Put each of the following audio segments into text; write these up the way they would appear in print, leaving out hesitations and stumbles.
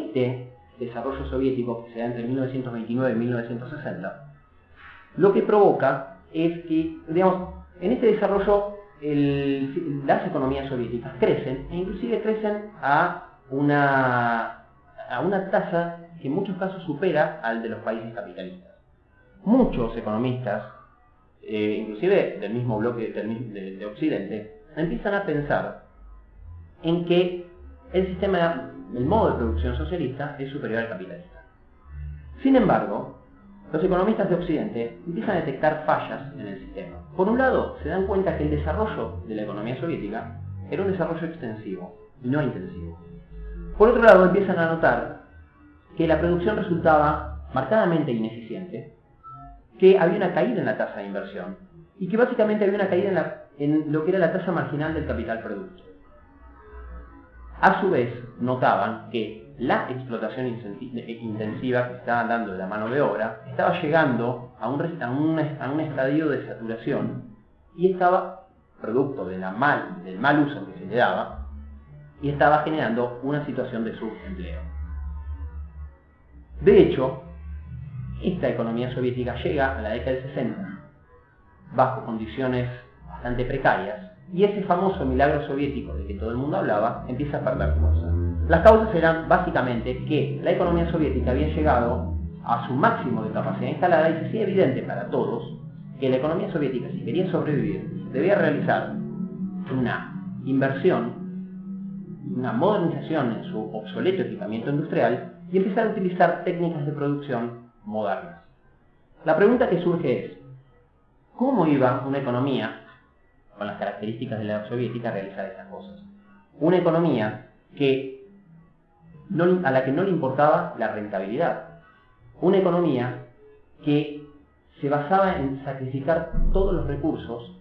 este desarrollo soviético que se da entre 1929 y 1960, lo que provoca es que, digamos, en este desarrollo las economías soviéticas crecen, e inclusive crecen a una tasa que en muchos casos supera al de los países capitalistas. Muchos economistas, inclusive del mismo bloque de Occidente, empiezan a pensar en que el modo de producción socialista es superior al capitalista. Sin embargo, los economistas de Occidente empiezan a detectar fallas en el sistema. Por un lado, se dan cuenta que el desarrollo de la economía soviética era un desarrollo extensivo y no intensivo. Por otro lado, empiezan a notar que la producción resultaba marcadamente ineficiente, que había una caída en la tasa de inversión y que básicamente había una caída en lo que era la tasa marginal del capital producto. A su vez, notaban que la explotación intensiva que estaban dando de la mano de obra estaba llegando a un estadio de saturación y estaba, producto del mal uso que se le daba, y estaba generando una situación de subempleo. De hecho, esta economía soviética llega a la década del 60 bajo condiciones bastante precarias, y ese famoso milagro soviético del que todo el mundo hablaba empieza a perder fuerza. Las causas eran básicamente que la economía soviética había llegado a su máximo de capacidad instalada, y se hacía evidente para todos que la economía soviética, si quería sobrevivir, debía realizar una inversión, una modernización en su obsoleto equipamiento industrial y empezar a utilizar técnicas de producción modernas. La pregunta que surge es, ¿cómo iba una economía con las características de la soviética a realizar estas cosas? Una economía a la que no le importaba la rentabilidad. Una economía que se basaba en sacrificar todos los recursos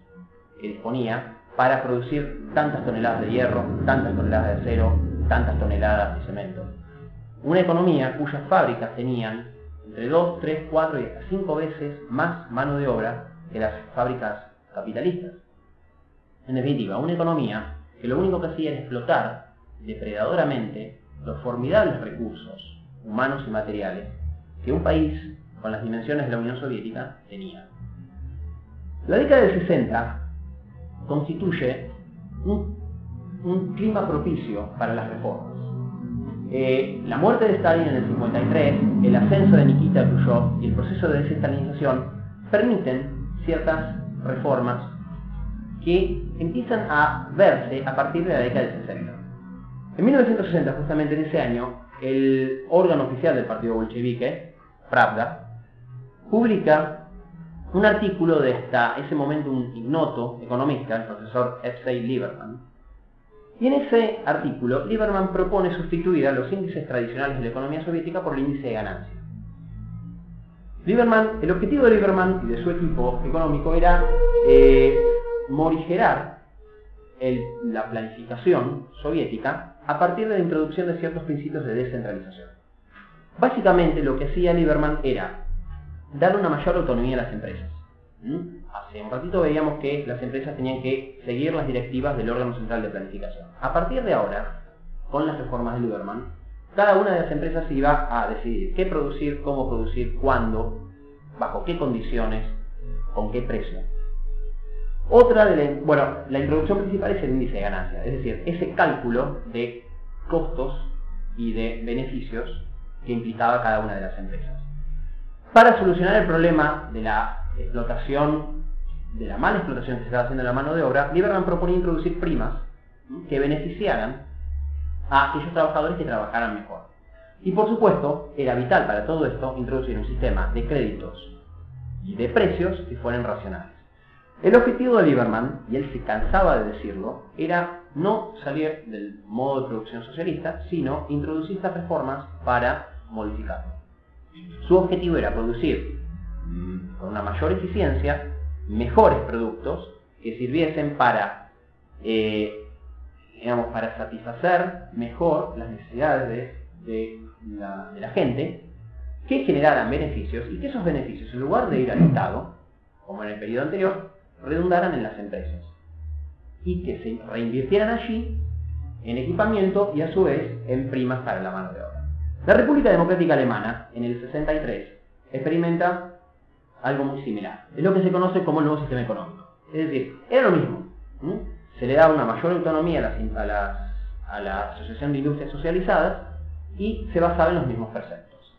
que disponía para producir tantas toneladas de hierro, tantas toneladas de acero, tantas toneladas de cemento. Una economía cuyas fábricas tenían entre 2, 3, 4 y hasta 5 veces más mano de obra que las fábricas capitalistas. En definitiva, una economía que lo único que hacía era explotar depredadoramente los formidables recursos humanos y materiales que un país con las dimensiones de la Unión Soviética tenía. La década del 60 constituye un clima propicio para las reformas. La muerte de Stalin en el 53, el ascenso de Nikita Khrushchev y el proceso de desestalinización permiten ciertas reformas que empiezan a verse a partir de la década del 60. En 1960, justamente en ese año, el órgano oficial del partido bolchevique, Pravda, publica un artículo de ese momento un ignoto economista, el profesor F.C. Lieberman. Y en ese artículo, Lieberman propone sustituir a los índices tradicionales de la economía soviética por el índice de ganancia. El objetivo de Lieberman y de su equipo económico era morigerar la planificación soviética a partir de la introducción de ciertos principios de descentralización. Básicamente lo que hacía Lieberman era dar una mayor autonomía a las empresas. Hace un ratito veíamos que las empresas tenían que seguir las directivas del órgano central de planificación. A partir de ahora, con las reformas de Lieberman, cada una de las empresas iba a decidir qué producir, cómo producir, cuándo, bajo qué condiciones, con qué precio. La introducción principal es el índice de ganancia, es decir, ese cálculo de costos y de beneficios que implicaba cada una de las empresas. Para solucionar el problema de la explotación, de la mala explotación que se estaba haciendo de la mano de obra, Lieberman proponía introducir primas que beneficiaran a aquellos trabajadores que trabajaran mejor. Y por supuesto, era vital para todo esto introducir un sistema de créditos y de precios que fueran racionales. El objetivo de Lieberman, y él se cansaba de decirlo, era no salir del modo de producción socialista, sino introducir estas reformas para modificarlo. Su objetivo era producir con una mayor eficiencia mejores productos que sirviesen para satisfacer mejor las necesidades de la gente, que generaran beneficios y que esos beneficios, en lugar de ir al Estado, como en el periodo anterior, redundaran en las empresas y que se reinvirtieran allí en equipamiento y a su vez en primas para la mano de obra. La República Democrática Alemana, en el 63, experimenta algo muy similar. Es lo que se conoce como el nuevo sistema económico. Es decir, era lo mismo. Se le daba una mayor autonomía a la Asociación de Industrias Socializadas y se basaba en los mismos preceptos.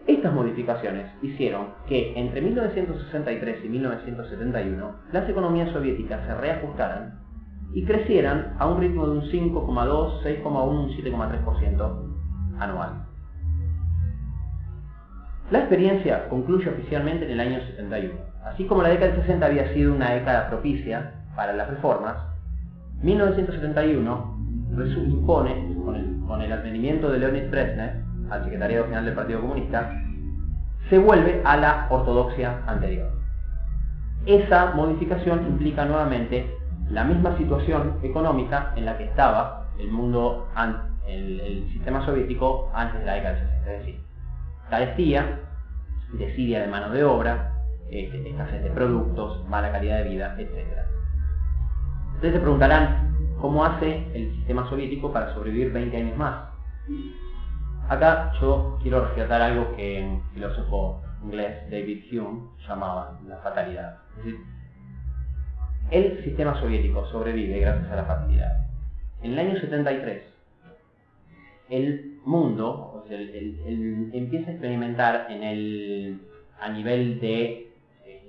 Estas modificaciones hicieron que entre 1963 y 1971 las economías soviéticas se reajustaran y crecieran a un ritmo de un 5,2, 6,1, un 7,3% anual. La experiencia concluye oficialmente en el año 71. Así como la década del 60 había sido una década propicia para las reformas, 1971 impone, con el advenimiento de Leonid Brezhnev al secretariado general del Partido Comunista, se vuelve a la ortodoxia anterior. Esa modificación implica nuevamente la misma situación económica en la que estaba el mundo, el sistema soviético antes de la década del 60, es decir, carestía, desidia de mano de obra, escasez de productos, mala calidad de vida, etc. Ustedes se preguntarán, ¿cómo hace el sistema soviético para sobrevivir 20 años más? Acá yo quiero rescatar algo que un filósofo inglés, David Hume, llamaba la fatalidad. Es decir, el sistema soviético sobrevive gracias a la fatalidad. En el año 73, el mundo empieza a experimentar a nivel de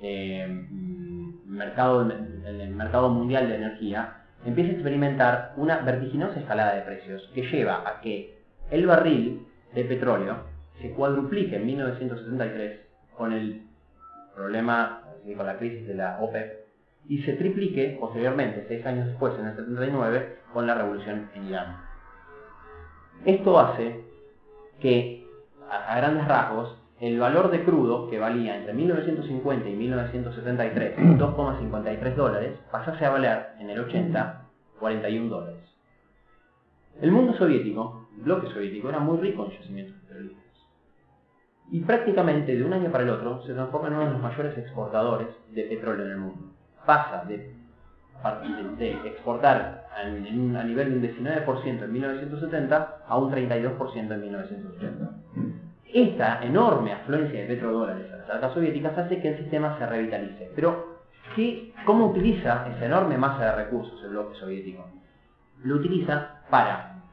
el mercado mundial de energía, empieza a experimentar una vertiginosa escalada de precios que lleva a que el barril de petróleo se cuadruplique en 1973 con el problema, con la crisis de la OPEP, y se triplique posteriormente, 6 años después, en el 79, con la revolución en Irán. Esto hace que, a grandes rasgos, el valor de crudo, que valía entre 1950 y 1973 $2,53, pasase a valer en el 80 $41. El mundo soviético, el bloque soviético, era muy rico en yacimientos petrolíferos. Y prácticamente de un año para el otro se transforma en uno de los mayores exportadores de petróleo en el mundo. Pasa de exportar a nivel de un 19% en 1970 a un 32% en 1980. Esta enorme afluencia de petrodólares a las arcas soviéticas hace que el sistema se revitalice. Pero, ¿cómo utiliza esa enorme masa de recursos el bloque soviético? Lo utiliza para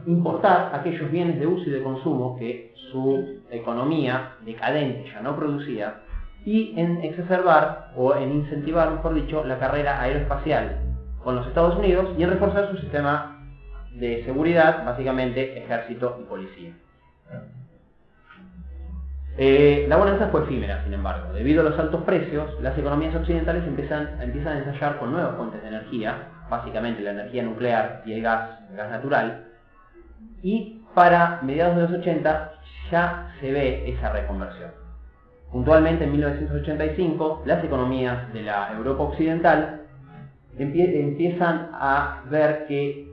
importar aquellos bienes de uso y de consumo que su economía decadente ya no producía, y en exacerbar o en incentivar, mejor dicho, la carrera aeroespacial con los Estados Unidos y en reforzar su sistema de seguridad, básicamente ejército y policía. La bonanza fue efímera, sin embargo. Debido a los altos precios, las economías occidentales empiezan a ensayar con nuevas fuentes de energía, básicamente la energía nuclear y el gas natural, y para mediados de los 80 ya se ve esa reconversión. Puntualmente en 1985, las economías de la Europa occidental empiezan a ver que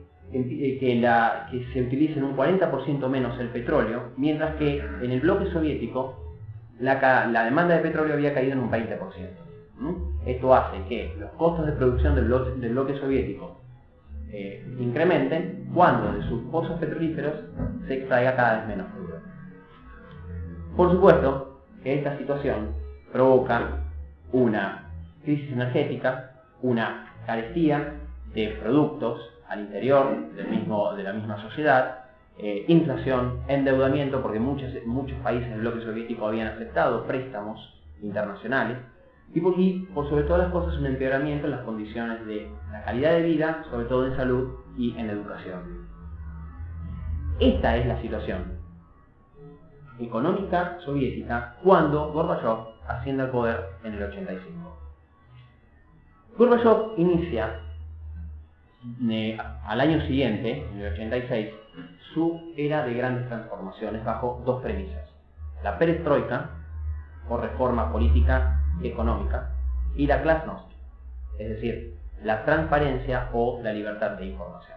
se utiliza en un 40% menos el petróleo, mientras que en el bloque soviético la demanda de petróleo había caído en un 20%. Esto hace que los costos de producción del bloque soviético incrementen cuando de sus pozos petrolíferos se extraiga cada vez menos crudo. Por supuesto que esta situación provoca una crisis energética, una carestía de productos al interior de la misma sociedad, inflación, endeudamiento, porque muchos países del bloque soviético habían aceptado préstamos internacionales, y por sobre todas las cosas un empeoramiento en las condiciones de la calidad de vida, sobre todo en salud y en educación. Esta es la situación económica soviética cuando Gorbachov asciende al poder en el 85. Gorbachov inicia al año siguiente, en el 86, su era de grandes transformaciones bajo dos premisas: la perestroika, o reforma política y económica, y la glasnost, es decir, la transparencia o la libertad de información.